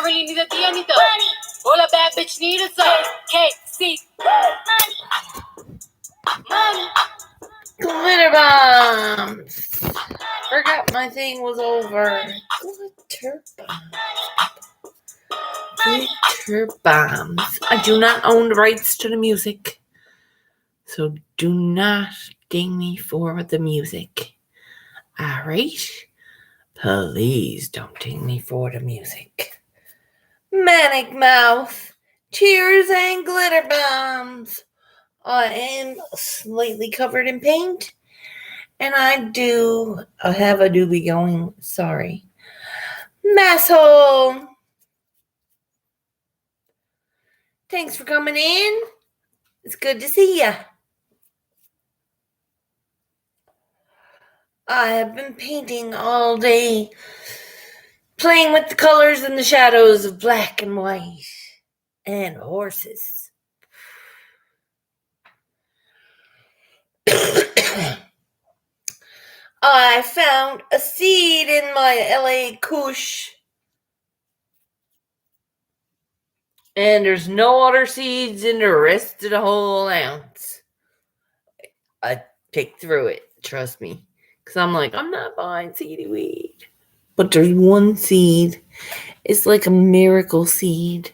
really need a D, I need the money. All a bad bitch need is a KC. Money. Glitter bombs. Forgot my thing was over. Glitter bombs. Glitter bombs. I do not own the rights to the music, so do not ding me for the music. Alright? Please don't ding me for the music. Manic Mouth. Cheers and glitter bombs. I am slightly covered in paint, and I have a doobie going. Sorry. Masshole. Thanks for coming in. It's good to see ya. I have been painting all day, playing with the colors and the shadows of black and white and horses. I found a seed in my LA Kush. And there's no other seeds in the rest of the whole ounce. I picked through it, trust me. Because I'm like, I'm not buying seedy weed. But there's one seed. It's like a miracle seed.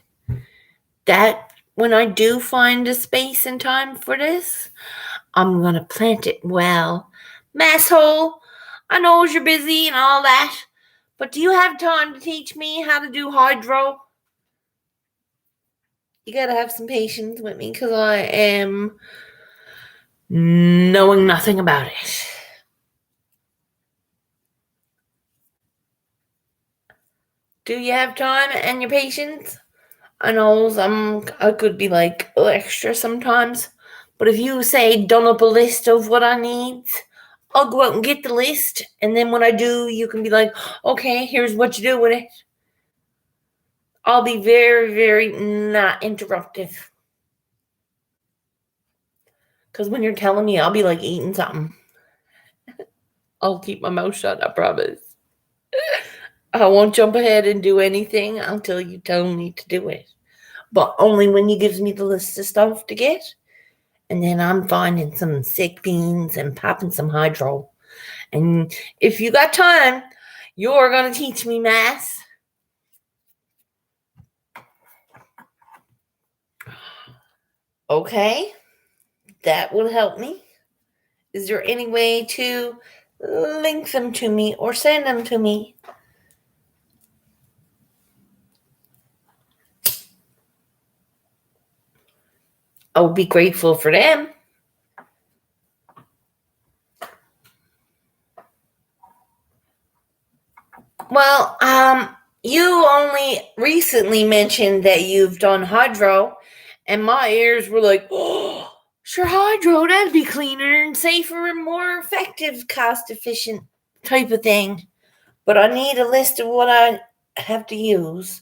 That, when I do find a space and time for this, I'm going to plant it well. Masshole, I know you're busy and all that, but do you have time to teach me how to do hydro? You got to have some patience with me because I am knowing nothing about it. Do you have time and your patience? I know I could be like extra sometimes, but if you say done up a list of what I need, I'll go out and get the list, and then when I do, you can be like, okay, here's what you do with it. I'll be very, very not interruptive. Because when you're telling me, I'll be like eating something. I'll keep my mouth shut, I promise. I won't jump ahead and do anything until you tell me to do it. But only when you gives me the list of stuff to get. And then I'm finding some sick beans and popping some hydro. And if you got time, you're going to teach me math. Okay, that will help me. Is there any way to link them to me or send them to me? I would be grateful for them. Well, you only recently mentioned that you've done hydro, and my ears were like, oh, sure, hydro, that'd be cleaner and safer and more effective, cost-efficient type of thing. But I need a list of what I have to use.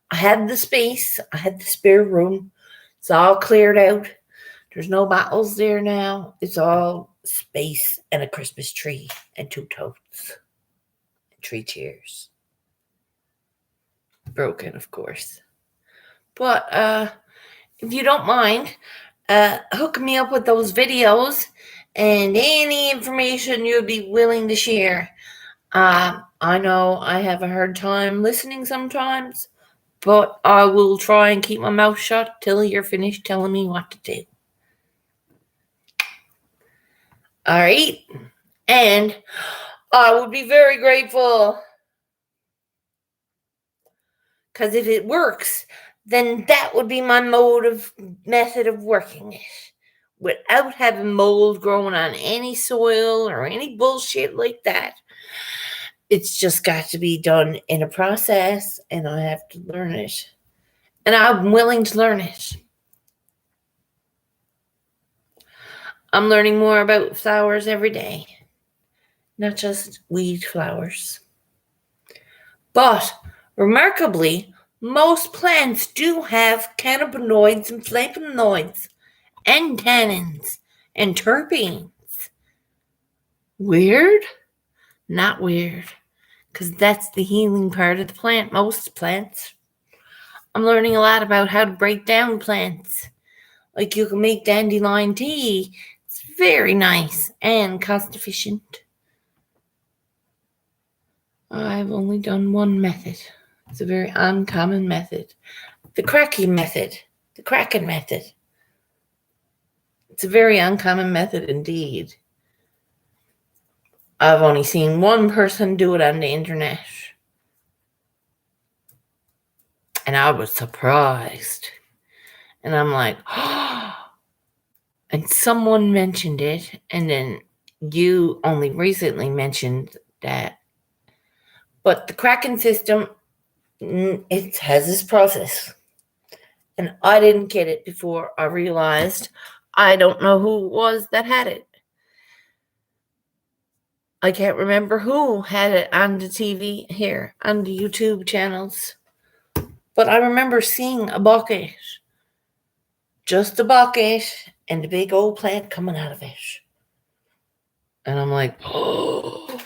I had the space. I had the spare room. It's all cleared out. There's no bottles there now. It's all space and a Christmas tree and 2 totes. 3 chairs. Broken, of course. But if you don't mind, hook me up with those videos and any information you'd be willing to share. I know I have a hard time listening sometimes, but I will try and keep my mouth shut till you're finished telling me what to do. All right? And I would be very grateful, because if it works, then that would be my method of working it. Without having mold growing on any soil or any bullshit like that. It's just got to be done in a process, and I have to learn it. And I'm willing to learn it. I'm learning more about flowers every day. Not just weed flowers. But, remarkably, most plants do have cannabinoids and flavonoids and tannins and terpenes. Weird? Not weird. Because that's the healing part of the plant. Most plants. I'm learning a lot about how to break down plants. Like you can make dandelion tea. It's very nice and cost efficient. I've only done one method. It's a very uncommon method. The cracking method. The Kraken method. It's a very uncommon method indeed. I've only seen one person do it on the internet. And I was surprised. And I'm like, oh. And someone mentioned it. And then you only recently mentioned that. But the Kraken system, it has this process. And I didn't get it before I realized I don't know who it was that had it. I can't remember who had it on the TV here, on the YouTube channels. But I remember seeing a bucket. Just a bucket and a big old plant coming out of it. And I'm like, oh.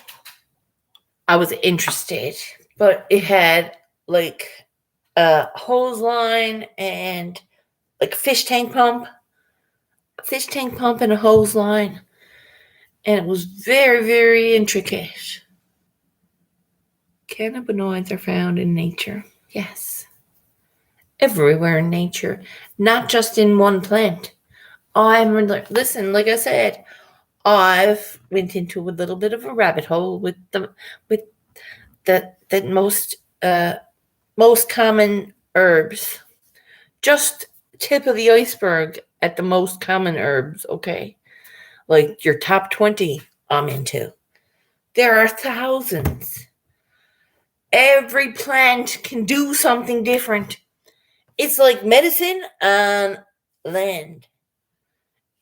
I was interested. But it had like a hose line and like a fish tank pump and a hose line. And it was very, very intricate. Cannabinoids are found in nature. Yes. Everywhere in nature. Not just in one plant. Listen, like I said, I've went into a little bit of a rabbit hole with the most common herbs. Just tip of the iceberg at the most common herbs, okay? Like your top 20 I'm into. There are thousands. Every plant can do something different. It's like medicine on land.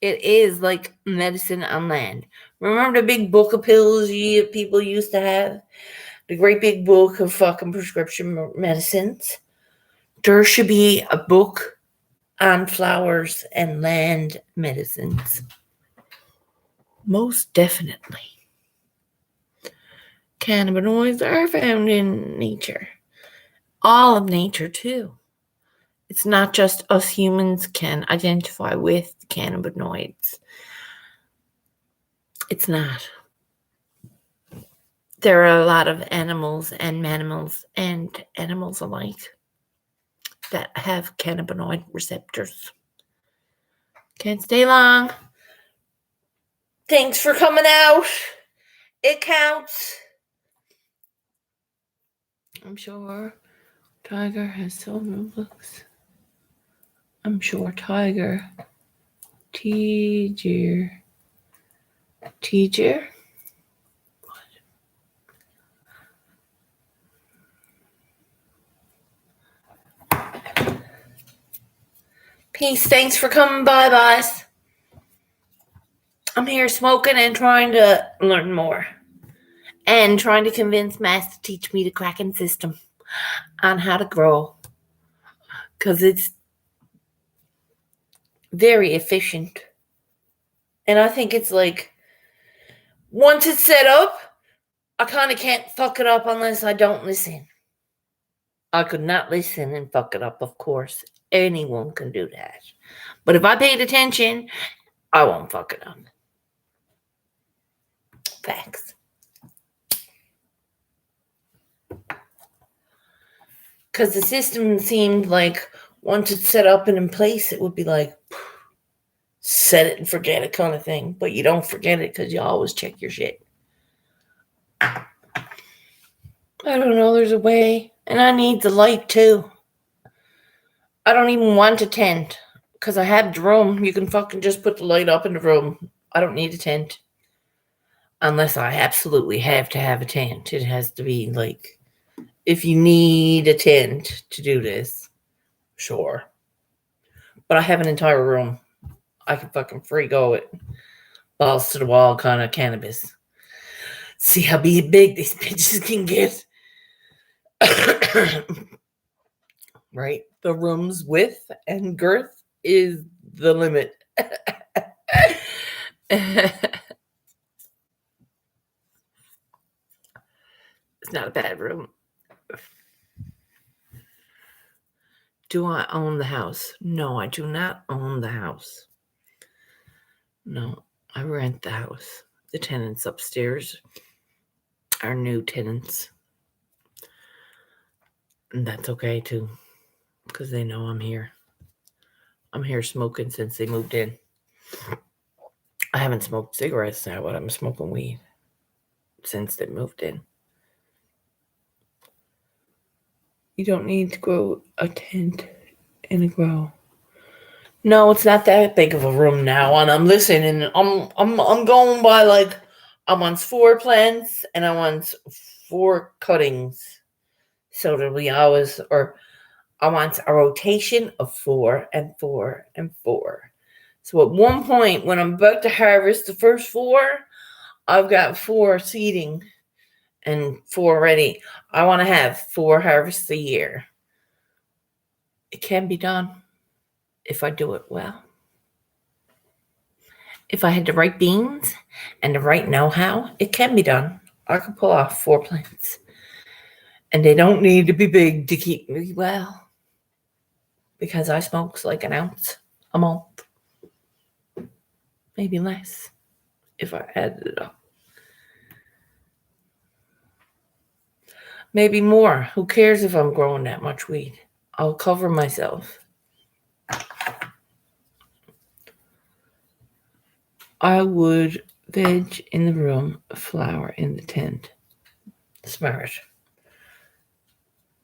It is like medicine on land. Remember the big book of pills people used to have? The great big book of fucking prescription medicines? There should be a book on flowers and land medicines. Most definitely. Cannabinoids are found in nature. All of nature, too. It's not just us humans can identify with cannabinoids. It's not. There are a lot of animals and mammals and animals alike that have cannabinoid receptors. Can't stay long. Thanks for coming out. It counts. I'm sure Tiger has several books. I'm sure Tiger. Teacher. Peace. Thanks for coming by, guys. I'm here smoking and trying to learn more. And trying to convince Mass to teach me the Kraken system on how to grow. Because it's very efficient. And I think it's like, once it's set up, I kind of can't fuck it up unless I don't listen. I could not listen and fuck it up, of course. Anyone can do that. But if I paid attention, I won't fuck it up. Facts. Because the system seemed like once it's set up and in place, it would be like, set it and forget it kind of thing. But you don't forget it because you always check your shit. I don't know. There's a way. And I need the light too. I don't even want a tent because I have the room. You can fucking just put the light up in the room. I don't need a tent. Unless I absolutely have to have a tent. It has to be like, if you need a tent to do this, sure. But I have an entire room. I can fucking free go it. Balls to the wall kind of cannabis. See how big these bitches can get. Right? The room's width and girth is the limit. It's not a bad room. Do I own the house? No, I do not own the house. No, I rent the house. The tenants upstairs are new tenants. And that's okay too, because they know I'm here. I'm here smoking since they moved in. I haven't smoked cigarettes now, but I'm smoking weed since they moved in. You don't need to grow a tent in a grow. No, it's not that big of a room now, and I'm listening. I'm going by like I want 4 plants and I want 4 cuttings, so that we always I want a rotation of 4 and 4 and 4. So at one point, when I'm about to harvest the first 4, I've got 4 seeding and 4 ready. I want to have 4 harvests a year. It can be done if I do it well. If I had the right beans and the right know-how, it can be done. I can pull off 4 plants. And they don't need to be big to keep me well, because I smoke like an ounce a month. Maybe less if I added it up. Maybe more. Who cares if I'm growing that much weed? I'll cover myself. I would veg in the room, flower in the tent. Smart.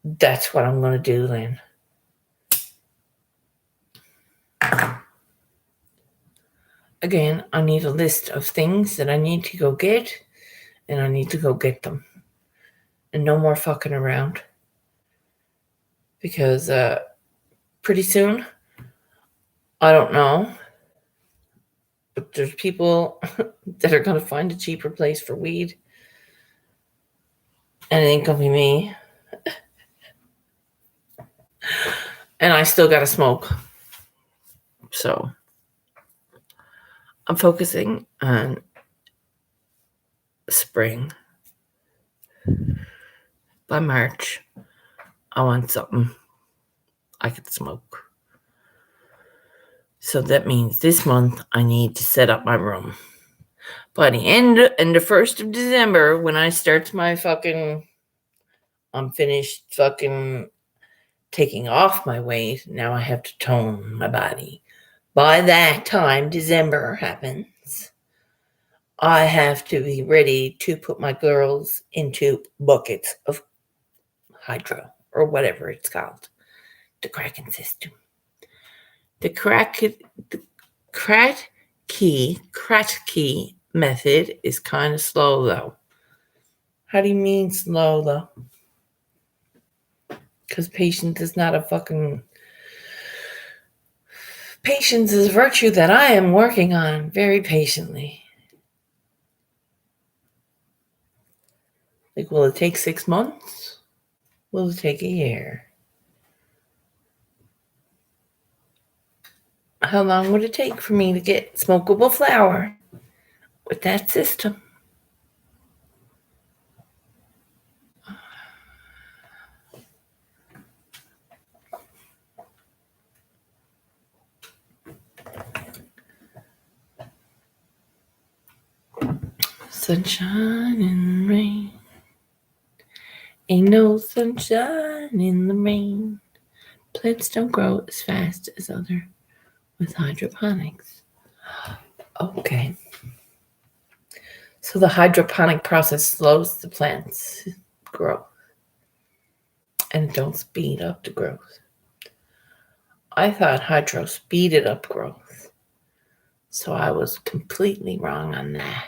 That's what I'm going to do then. Again, I need a list of things that I need to go get, and I need to go get them. And no more fucking around. Because pretty soon, I don't know, but there's people that are going to find a cheaper place for weed. And it ain't going to be me. And I still got to smoke. So I'm focusing on spring. By March, I want something I could smoke. So that means this month I need to set up my room. By the end and the 1st of December, when I start my I'm finished fucking taking off my weight. Now I have to tone my body. By that time December happens, I have to be ready to put my girls into buckets of hydro or whatever it's called. The Kraken system. The Kratky method is kind of slow though. How do you mean slow though? Because patience is not a fucking... Patience is a virtue that I am working on very patiently. Like, will it take 6 months? Will it take a year? How long would it take for me to get smokable flower with that system? Sunshine and rain. Ain't no sunshine in the rain. Plants don't grow as fast as other with hydroponics. Okay. So the hydroponic process slows the plants' growth and don't speed up the growth. I thought hydro speeded up growth. So I was completely wrong on that.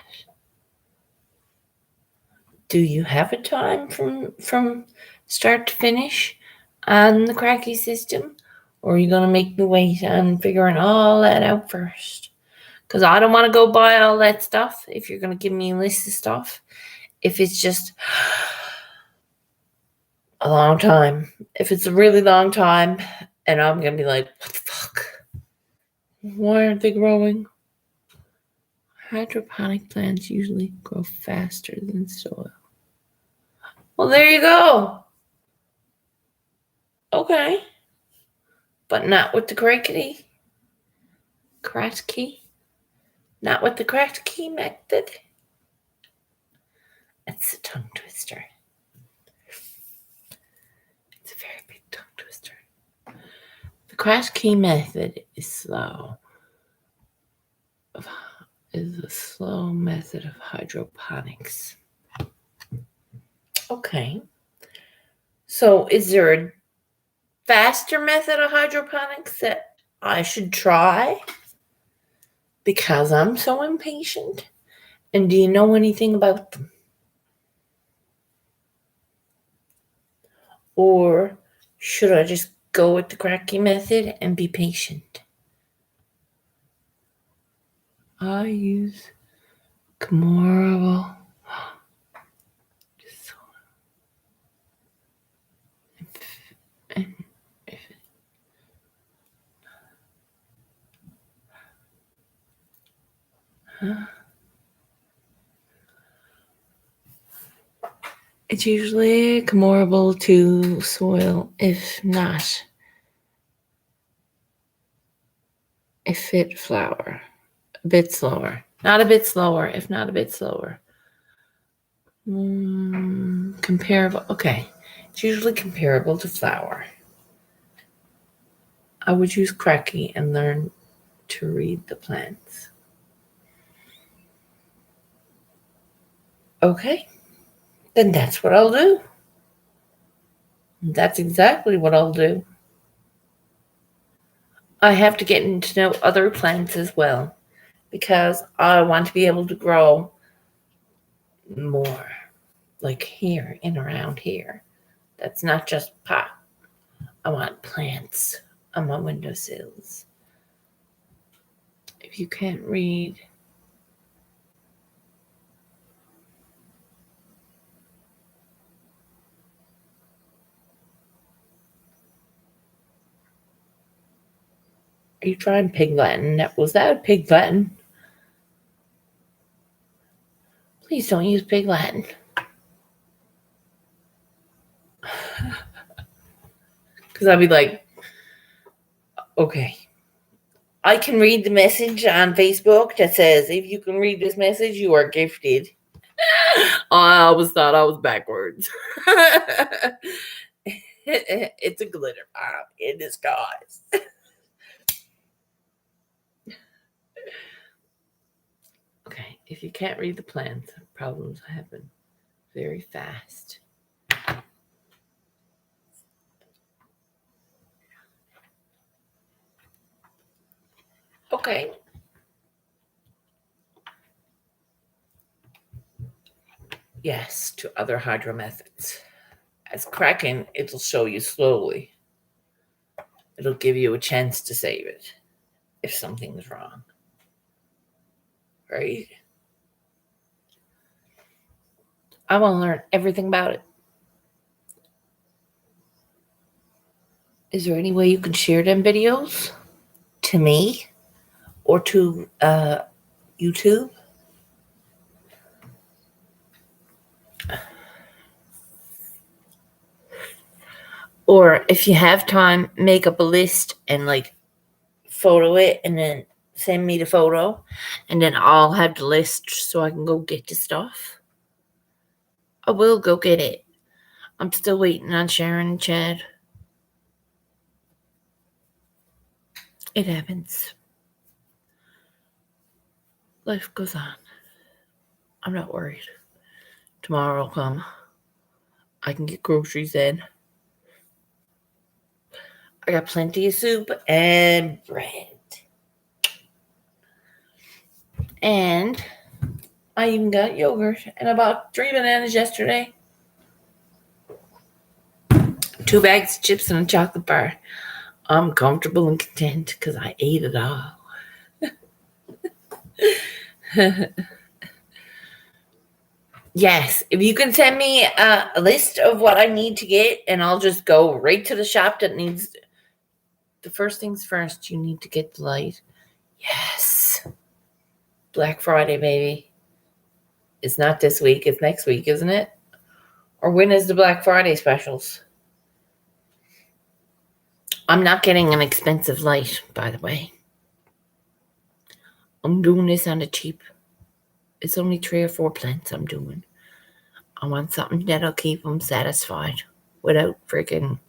Do you have a time from start to finish on the Kraken system? Or are you going to make me wait on figuring all that out first? Because I don't want to go buy all that stuff if you're going to give me a list of stuff. If it's just a long time. If it's a really long time and I'm going to be like, what the fuck? Why aren't they growing? Hydroponic plants usually grow faster than soil. Well, there you go. Okay. but not with the Kratky. Not with the Kratky method. It's a tongue twister. It's a very big tongue twister. The Kratky method is slow. Is a slow method of hydroponics. Okay. So is there a faster method of hydroponics that I should try? Because I'm so impatient. And do you know anything about them? Or should I just go with the Kratky method and be patient? I use comparable. It's usually comparable to soil, if it flower. A bit slower. Not a bit slower, if not a bit slower. Comparable. Okay. It's usually comparable to flour. I would use Kratky and learn to read the plants. Okay. Then that's what I'll do. That's exactly what I'll do. I have to get to know other plants as well because I want to be able to grow more, like here and around here. That's not just pot. I want plants on my windowsills. If you can't read, are you trying Pig Latin? Was that a Pig Latin? Please don't use Pig Latin. Because I'll be like, okay. I can read the message on Facebook that says, if you can read this message, you are gifted. I always thought I was backwards. It's a glitter bomb in disguise. Okay, if you can't read the plants, problems happen very fast. Okay. Yes, to other hydro methods. As cracking, it'll show you slowly. It'll give you a chance to save it if something's wrong. Right? I want to learn everything about it. Is there any way you can share them videos to me or to YouTube? Or if you have time, make up a list and like photo it and then send me the photo. And then I'll have the list so I can go get the stuff. I will go get it. I'm still waiting on Sharon and Chad. It happens. Life goes on. I'm not worried. Tomorrow will come. I can get groceries in. I got plenty of soup and bread. And I even got yogurt and I bought 3 bananas yesterday. 2 bags of chips and a chocolate bar. I'm comfortable and content because I ate it all. Yes, if you can send me a list of what I need to get, and I'll just go right to the shop that needs. The first things first, you need to get the light. Yes. Black Friday, baby. It's not this week, it's next week, isn't it? Or when is the Black Friday specials? I'm not getting an expensive light, by the way. I'm doing this on the cheap. It's only 3 or 4 plants I'm doing. I want something that'll keep them satisfied without freaking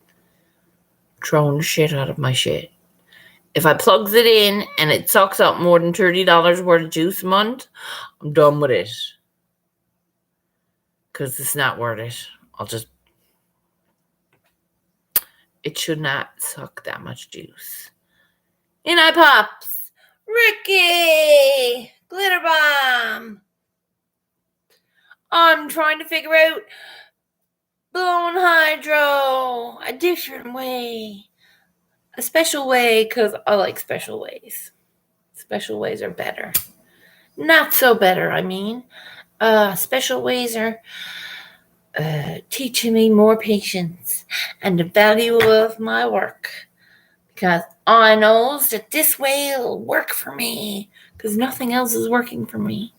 throwing the shit out of my shit. If I plugs it in and it sucks up more than $30 worth of juice a month, I'm done with it. Because it's not worth it. It should not suck that much juice. In I pops. Ricky! Glitter bomb! I'm trying to figure out blowing hydro a different way. A special way, because I like special ways. Special ways are better. Not so better, I mean. Special ways are teaching me more patience and the value of my work. Because I knows that this way will work for me. Because nothing else is working for me.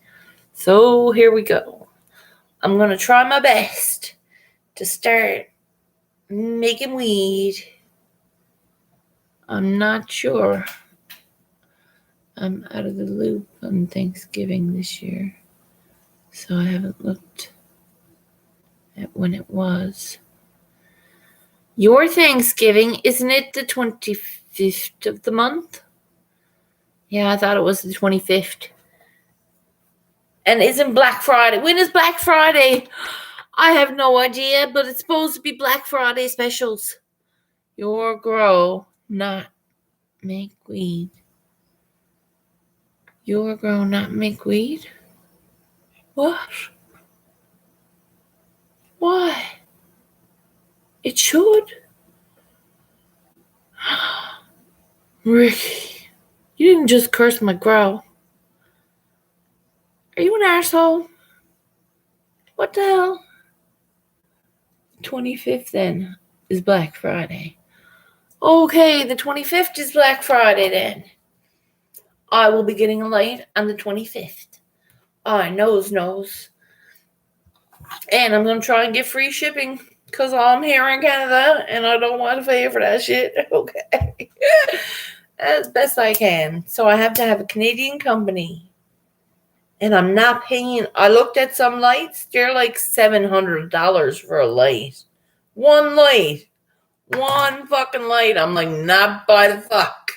So here we go. I'm going to try my best to start making weed. I'm not sure. I'm out of the loop on Thanksgiving this year. So I haven't looked at when it was. Your Thanksgiving, isn't it the 25th of the month? Yeah, I thought it was the 25th. And isn't Black Friday? When is Black Friday? I have no idea, but it's supposed to be Black Friday specials. Your grow, not make weed. Your grow, not make weed? What? Why? It should. Ricky, you didn't just curse my grow. Are you an asshole? What the hell? 25th then is Black Friday. Okay, the 25th is Black Friday then. I will be getting a light on the 25th. I knows. And I'm going to try and get free shipping because I'm here in Canada and I don't want to pay for that shit. Okay. As best I can. So I have to have a Canadian company. And I'm not paying. I looked at some lights. They're like $700 for a light. One light. One fucking light. I'm like, not by the fuck.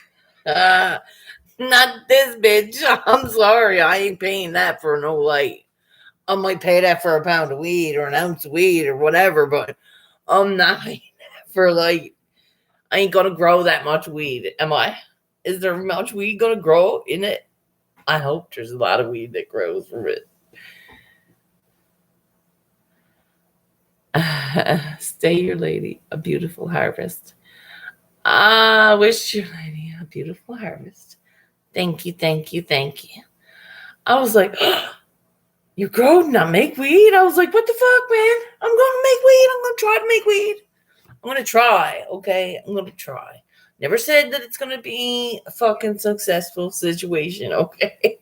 Not this bitch. I'm sorry. I ain't paying that for no light. I might pay that for a pound of weed or an ounce of weed or whatever, but I'm not paying that for light. I ain't gonna grow that much weed, am I? Is there much weed gonna grow in it? I hope there's a lot of weed that grows from it. Stay your lady, a beautiful harvest. I wish your lady a beautiful harvest. Thank you. I was like, you grow, not make weed? I was like, what the fuck, man? I'm gonna make weed. I'm gonna try to make weed. I'm gonna try, okay? I'm gonna try. Never said that it's gonna be a fucking successful situation, okay?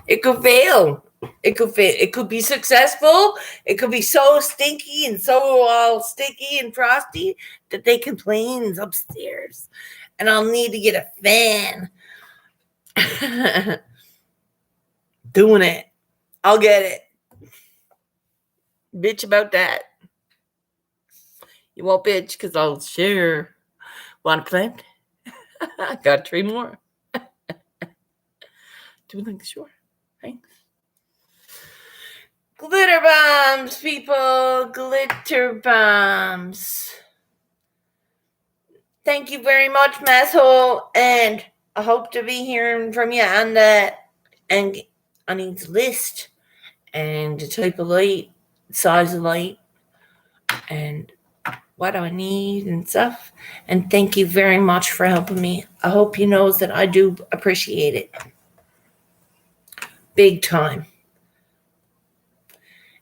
It could fail. It could be successful. It could be so stinky and so all sticky and frosty that they complain upstairs. And I'll need to get a fan. Doing it. I'll get it. Bitch about that. You won't bitch because I'll share. Want a plant? I got 3 more. Do you think? Sure. Thanks. Glitter bombs, people. Glitter bombs. Thank you very much, Masshole. And I hope to be hearing from you on that. And I need the list and the type of light, size of light, and what I need and stuff. And thank you very much for helping me. I hope you knows that I do appreciate it. Big time.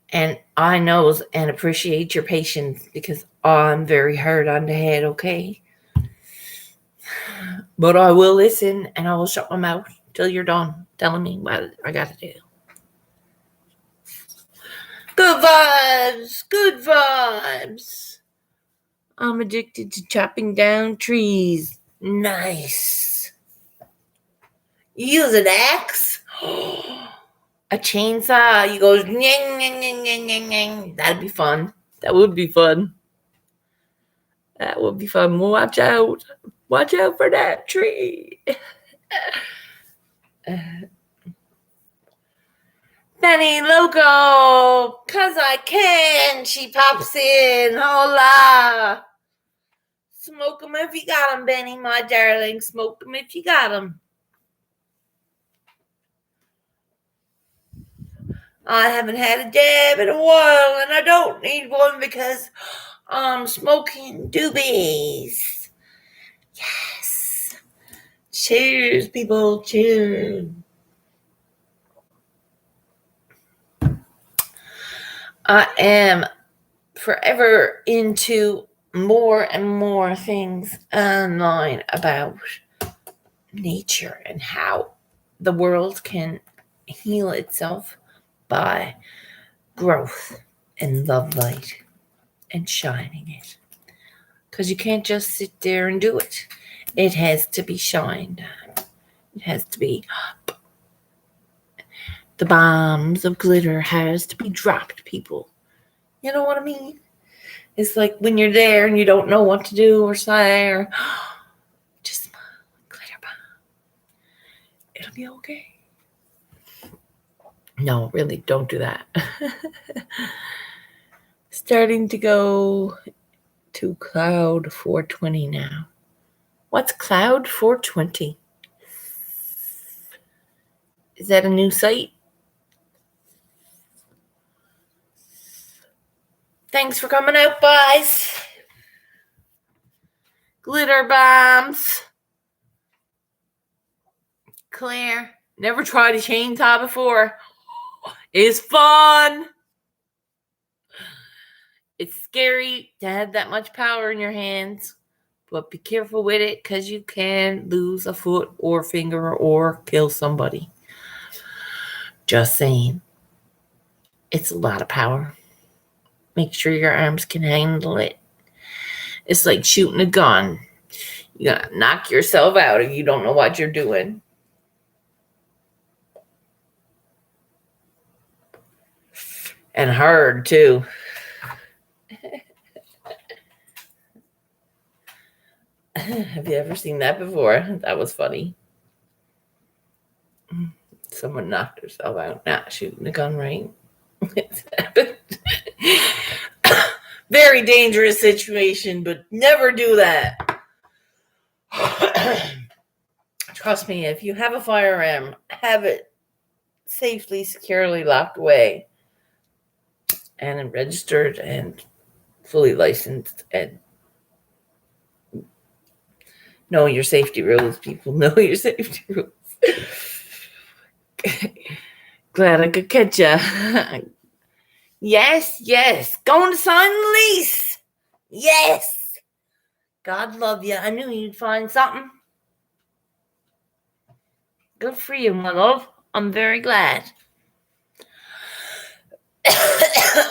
And I knows and appreciate your patience because I'm very hard on the head, okay? But I will listen and I will shut my mouth till you're done telling me what I got to do. Good vibes. I'm addicted to chopping down trees. Nice. You use an axe? A chainsaw? You go, nyang, nyang, nyang, nyang, nyang, nyang. That'd be fun. That would be fun. That would be fun. Watch out. Watch out for that tree. Benny Loco, 'cause I can. She pops in. Hola. Smoke 'em if you got 'em, Benny, my darling. Smoke 'em if you got 'em. I haven't had a dab in a while, and I don't need one because I'm smoking doobies. Yes. Cheers, people. Cheers. I am forever into more and more things online about nature and how the world can heal itself by growth and love light and shining it. Because you can't just sit there and do it. It has to be shined on. It has to be, the bombs of glitter has to be dropped, people. You know what I mean? It's like when you're there and you don't know what to do or say, or just glitter bomb. It'll be okay. No, really, don't do that. Starting to go to Cloud 420 now. What's Cloud 420? Is that a new site? Thanks for coming out, boys. Glitter bombs. Claire, never tried a chainsaw before. It's fun. It's scary to have that much power in your hands, but be careful with it because you can lose a foot or finger or kill somebody. Just saying. It's a lot of power. Make sure your arms can handle it. It's like shooting a gun. You're going to knock yourself out if you don't know what you're doing. And hard, too. Have you ever seen that before? That was funny. Someone knocked herself out. Not shooting a gun, right? It's happened. Very dangerous situation, but never do that. Trust me, if you have a firearm, have it safely, securely locked away and registered and fully licensed, and know your safety rules, people. Know your safety rules. Glad I could catch ya. Yes. Going to sign the lease. Yes. God love you. I knew you'd find something. Good for you, my love. I'm very glad.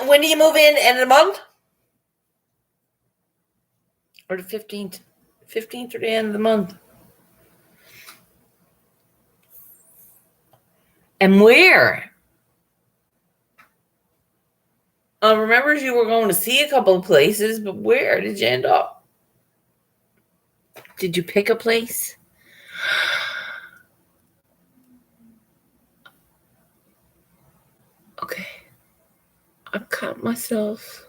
When do you move in? End of the month? Or the 15th? 15th or the end of the month? And where? Remember you were going to see a couple of places, but where did you end up? Did you pick a place? Okay. I caught myself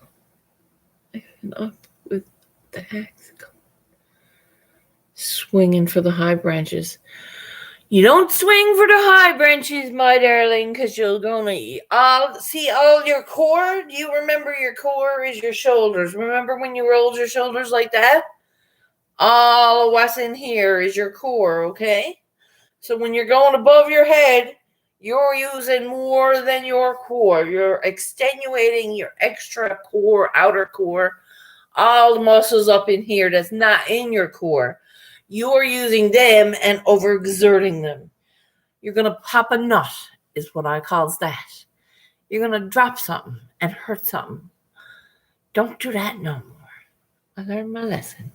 up with the axe, swinging for the high branches. You don't swing for the high branches, my darling, because you're gonna see all your core. Do you remember your core is your shoulders? Remember when you rolled your shoulders like that? All of what's in here is your core, okay? So when you're going above your head, you're using more than your core. You're extenuating your extra core, outer core, all the muscles up in here that's not in your core. You're using them and overexerting them. You're going to pop a nut, is what I calls that. You're going to drop something and hurt something. Don't do that no more. I learned my lesson.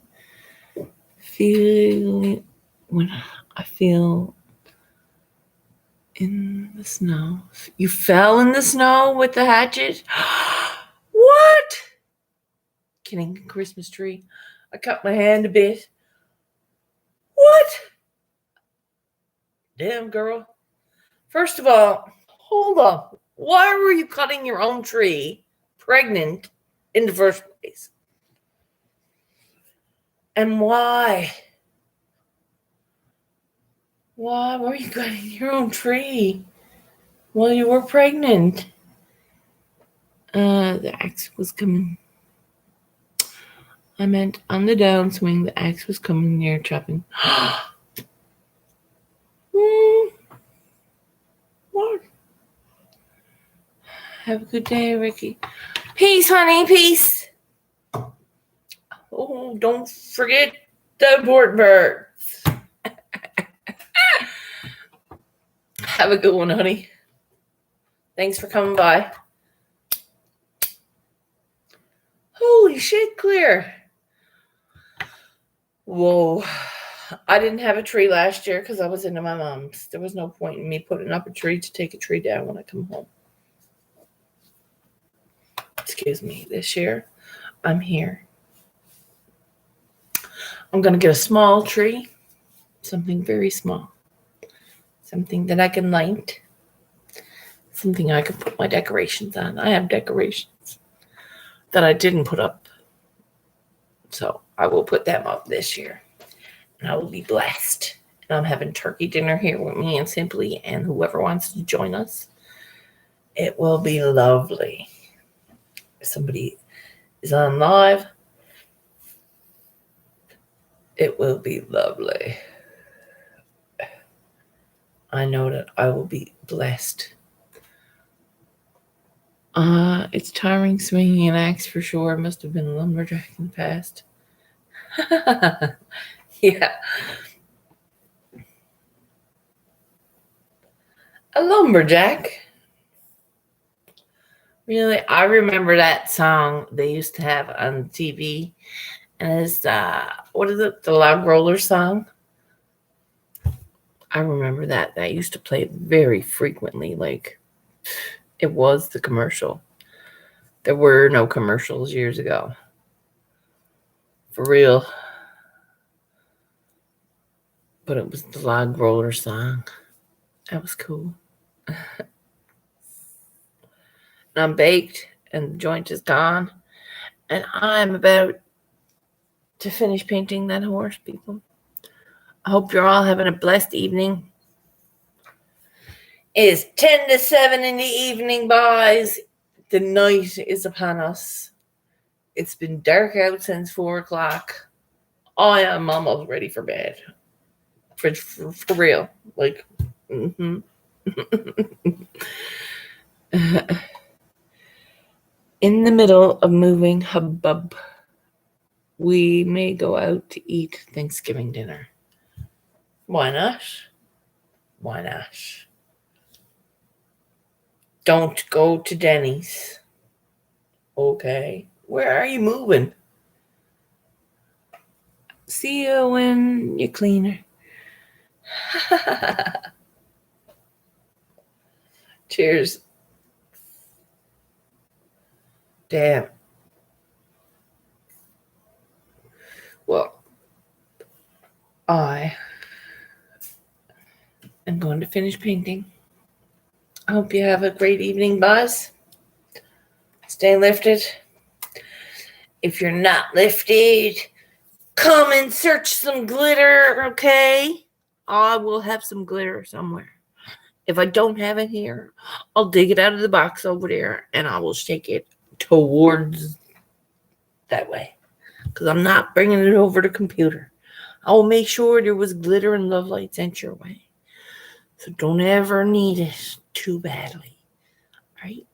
feeling when I feel in the snow. You fell in the snow with the hatchet? What? Kidding, Christmas tree. I cut my hand a bit. What? Damn, girl. First of all, hold up. Why were you cutting your own tree pregnant in the first place? And why? Why were you cutting your own tree while you were pregnant? The axe was coming. I meant on the downswing, the axe was coming near chopping. What? Have a good day, Ricky. Peace, honey, peace. Oh, don't forget the important birds. Have a good one, honey. Thanks for coming by. Holy shit, clear. Whoa. I didn't have a tree last year because I was into my mom's. There was no point in me putting up a tree to take a tree down when I come home. Excuse me. This year, I'm here. I'm going to get a small tree. Something very small. Something that I can light. Something I can put my decorations on. I have decorations that I didn't put up. So I will put them up this year. And I will be blessed. And I'm having turkey dinner here with me and Simply and whoever wants to join us. It will be lovely. If somebody is on live, it will be lovely. I know that I will be blessed. It's tiring swinging an axe for sure. Must have been a lumberjack in the past. Yeah. A lumberjack? Really? I remember that song they used to have on TV. And it's, what is it? The Loud Roller song? I remember that. That used to play very frequently. Like, it was the commercial. There were no commercials years ago. For real. But it was the Loud Roller song. That was cool. And I'm baked and the joint is gone. And I'm about to finish painting that horse, people. I hope you're all having a blessed evening. It is 10 to 7 in the evening, boys. The night is upon us. It's been dark out since 4 o'clock. I am almost ready for bed. For real. Like, In the middle of moving hubbub, we may go out to eat Thanksgiving dinner. Why not? Why not? Don't go to Denny's. Okay. Where are you moving? See you when you clean her. Cheers. Damn. Well, I am going to finish painting. I hope you have a great evening, Buzz. Stay lifted. If you're not lifted, come and search some glitter, okay? I will have some glitter somewhere. If I don't have it here, I'll dig it out of the box over there and I will shake it towards that way. Because I'm not bringing it over to computer. I will make sure there was glitter and love light sent your way. So don't ever need it too badly. All right?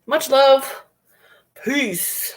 Much love. Peace.